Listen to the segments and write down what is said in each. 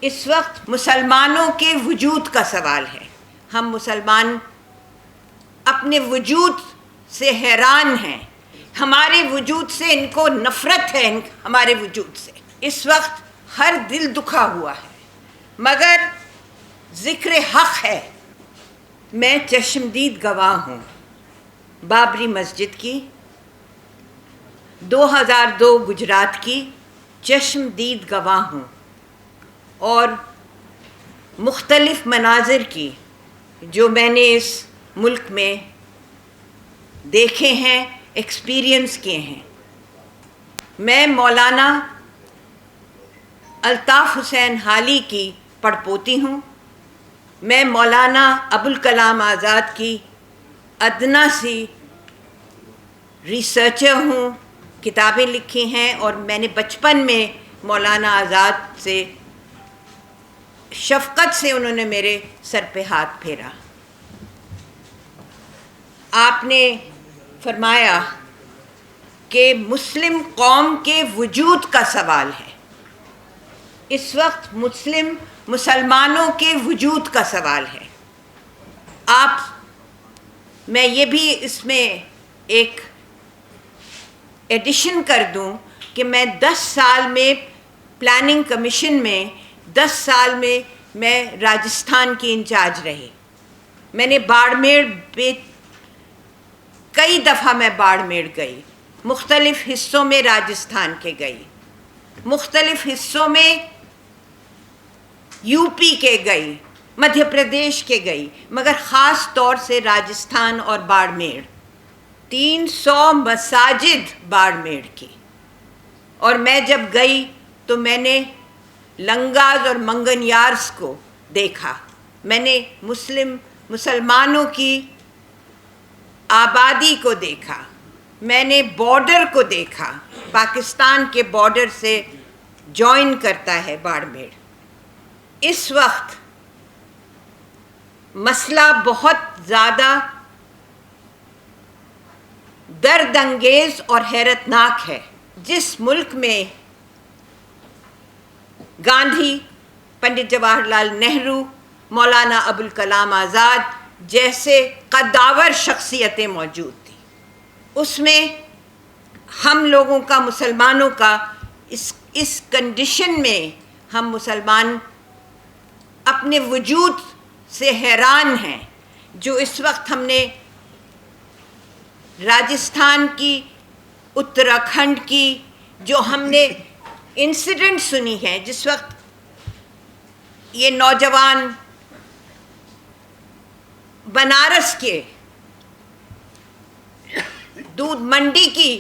اس وقت مسلمانوں کے وجود کا سوال ہے. ہم مسلمان اپنے وجود سے حیران ہیں، ہمارے وجود سے ان کو نفرت ہے، ہمارے وجود سے. اس وقت ہر دل دکھا ہوا ہے، مگر ذکر حق ہے. میں چشمدید گواہ ہوں بابری مسجد کی، 2002 گجرات کی چشمدید گواہ ہوں، اور مختلف مناظر کی جو میں نے اس ملک میں دیکھے ہیں، ایکسپیرئنس کیے ہیں. میں مولانا الطاف حسین حالی کی پڑپوتی ہوں. میں مولانا ابوالکلام آزاد کی ادنیٰ سی ریسرچر ہوں، کتابیں لکھی ہیں، اور میں نے بچپن میں مولانا آزاد سے شفقت سے انہوں نے میرے سر پہ ہاتھ پھیرا. آپ نے فرمایا کہ مسلم قوم کے وجود کا سوال ہے. اس وقت مسلمانوں کے وجود کا سوال ہے. میں یہ بھی اس میں ایک ایڈیشن کر دوں کہ میں 10 سال میں پلاننگ کمیشن میں 10 سال میں راجستھان کی انچارج رہی. میں نے باڑمیر کئی دفعہ میں باڑمیر گئی، مختلف حصوں میں راجستھان کے گئی، مختلف حصوں میں یو پی کے گئی، مدھیہ پردیش کے گئی، مگر خاص طور سے راجستھان اور باڑمیر. 300 مساجد باڑمیر کی. اور میں جب گئی تو میں نے لنگاز اور منگنیارس کو دیکھا. میں نے مسلمانوں کی آبادی کو دیکھا. میں نے بارڈر کو دیکھا، پاکستان کے بارڈر سے جوائن کرتا ہے باڑمیر. اس وقت مسئلہ بہت زیادہ درد انگیز اور حیرت ناک ہے. جس ملک میں گاندھی، پنڈت جواہر لال نہرو، مولانا ابوالکلام آزاد جیسے قداور شخصیتیں موجود تھیں، اس میں ہم لوگوں کا، مسلمانوں کا اس کنڈیشن میں ہم مسلمان اپنے وجود سے حیران ہیں. جو اس وقت ہم نے راجستھان کی، اتراکھنڈ کی، جو ہم نے انسیڈنٹ سنی ہے، جس وقت یہ نوجوان بنارس کے دودھ منڈی کی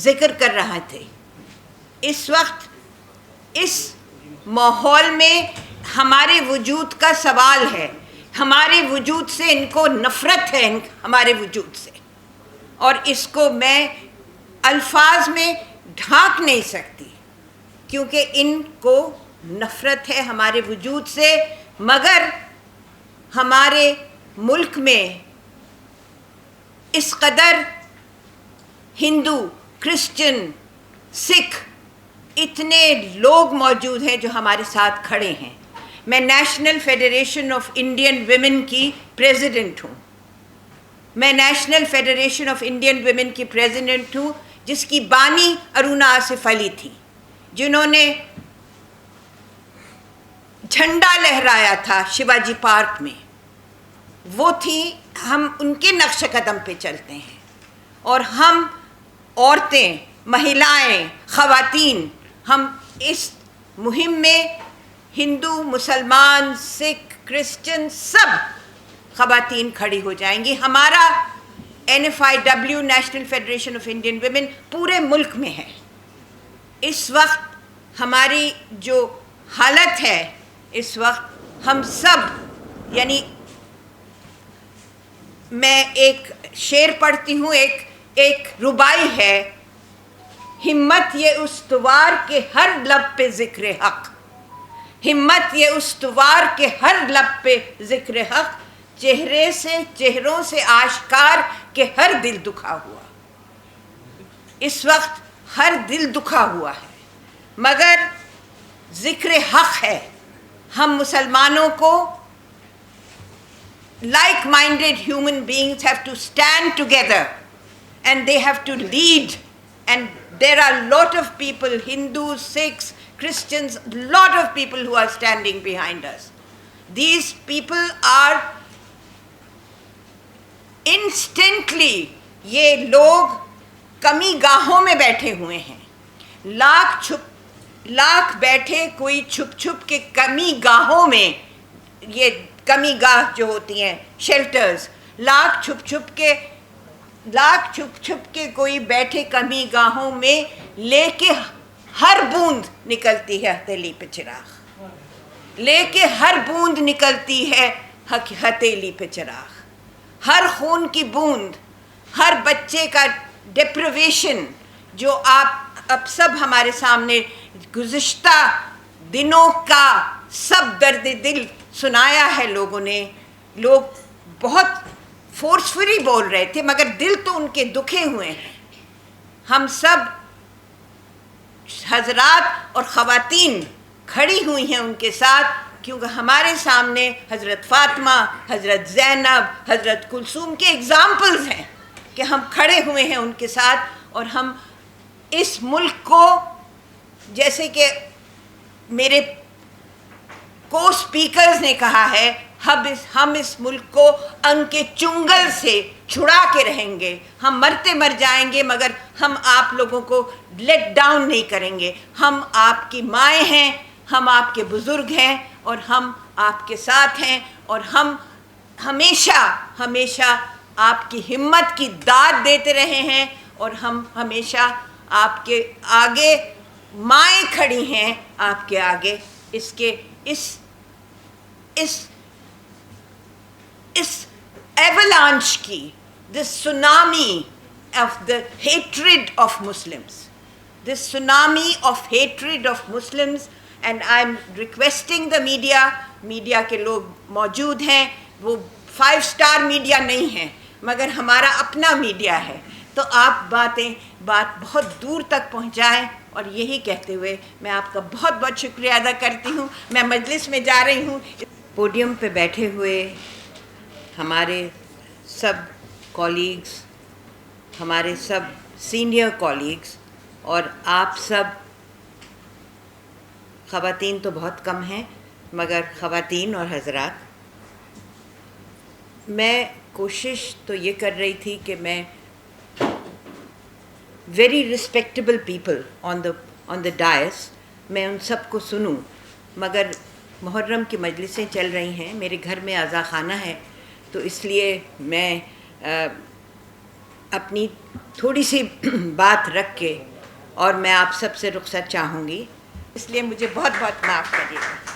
ذکر کر رہے تھے. اس وقت اس ماحول میں ہمارے وجود کا سوال ہے. ہمارے وجود سے ان کو نفرت ہے، ہمارے وجود سے، اور اس کو میں الفاظ میں ڈھانک نہیں سکتی، کیونکہ ان کو نفرت ہے ہمارے وجود سے. مگر ہمارے ملک میں اس قدر ہندو، کرسچن، سکھ اتنے لوگ موجود ہیں جو ہمارے ساتھ کھڑے ہیں. میں national federation of Indian women کی پریزیڈنٹ ہوں. میں national federation of Indian women کی پریزیڈنٹ ہوں، جس کی بانی ارونا آصف علی تھی، جنہوں نے جھنڈا لہرایا تھا شیواجی پارک میں. وہ تھی، ہم ان کے نقش قدم پہ چلتے ہیں. اور ہم عورتیں، مہلائیں، خواتین، ہم اس مہم میں ہندو، مسلمان، سکھ، کرسچن سب خواتین کھڑی ہو جائیں گی. ہمارا NFIW national federation of Indian women پورے ملک میں ہے. اس وقت ہماری جو حالت ہے، اس وقت ہم سب، یعنی میں ایک شعر پڑھتی ہوں، ایک ربائی ہے: ہمت یہ استوار کے ہر لب پہ ذکر حق، ہمت یہ استوار کے ہر لب پہ ذکر حق، چہروں سے آشکار کہ ہر دل دکھا ہوا. اس وقت ہر دل دکھا ہوا ہے، مگر ذکر حق ہے. ہم مسلمانوں کو like-minded human beings have to stand together and they have to lead, and there are a lot of people, Hindus, Sikhs, Christians, lot of people who are standing behind us. These people are instantly, یہ لوگ کمی گاہوں میں بیٹھے ہوئے ہیں، لاکھ بیٹھے کوئی چھپ چھپ کے کمی گاہوں میں، یہ کمی گاہ جو ہوتی ہیں شیلٹرز، لاکھ چھپ چھپ کے کوئی بیٹھے کمی گاہوں میں، لے کے ہر بوند نکلتی ہے ہتھیلی پہ چراغ، لے کے ہر بوند نکلتی ہے ہتھیلی پہ چراغ، ہر خون کی بوند، ہر بچے کا ڈپریویشن جو آپ اب سب ہمارے سامنے گزشتہ دنوں کا سب درد دل سنایا ہے لوگوں نے، لوگ بہت فورسفلی بول رہے تھے مگر دل تو ان کے دکھے ہوئے ہیں. ہم سب حضرات اور خواتین کھڑی ہوئی ہیں ان کے ساتھ، کیونکہ ہمارے سامنے حضرت فاطمہ، حضرت زینب، حضرت کلثوم کے ایگزامپلز ہیں کہ ہم کھڑے ہوئے ہیں ان کے ساتھ. اور ہم اس ملک کو، جیسے کہ میرے کو اسپیکرز نے کہا ہے، ہم اس ملک کو ان کے چنگل سے چھڑا کے رہیں گے. ہم مرتے مر جائیں گے مگر ہم آپ لوگوں کو لیٹ ڈاؤن نہیں کریں گے. ہم آپ کی مائیں ہیں، ہم آپ کے بزرگ ہیں اور ہم آپ کے ساتھ ہیں، اور ہم ہمیشہ آپ کی ہمت کی داد دیتے رہے ہیں، اور ہم ہمیشہ آپ کے آگے مائیں کھڑی ہیں، آپ کے آگے اس ایولانچ کی، this tsunami of the hatred of Muslims, this tsunami of hatred of Muslims. And I'm requesting the media کے لوگ موجود ہیں، وہ 5 star میڈیا نہیں ہیں مگر ہمارا اپنا میڈیا ہے، تو آپ بات بہت دور تک پہنچائیں. اور یہی کہتے ہوئے میں آپ کا بہت بہت شکریہ ادا کرتی ہوں. میں مجلس میں جا رہی ہوں. پوڈیم پہ بیٹھے ہوئے ہمارے سب کولیگز، ہمارے سب سینئر کولیگز، اور آپ سب خواتین تو بہت کم ہیں مگر خواتین اور حضرات، میں کوشش تو یہ کر رہی تھی کہ میں very respectable people on the dais, میں ان سب کو سنوں، مگر محرم کی مجلسیں چل رہی ہیں، میرے گھر میں عزا خانہ ہے، تو اس لیے میں اپنی تھوڑی سی بات رکھ کے اور میں آپ سب سے رخصت چاہوں گی، اس لیے مجھے بہت بہت معاف کریے گا.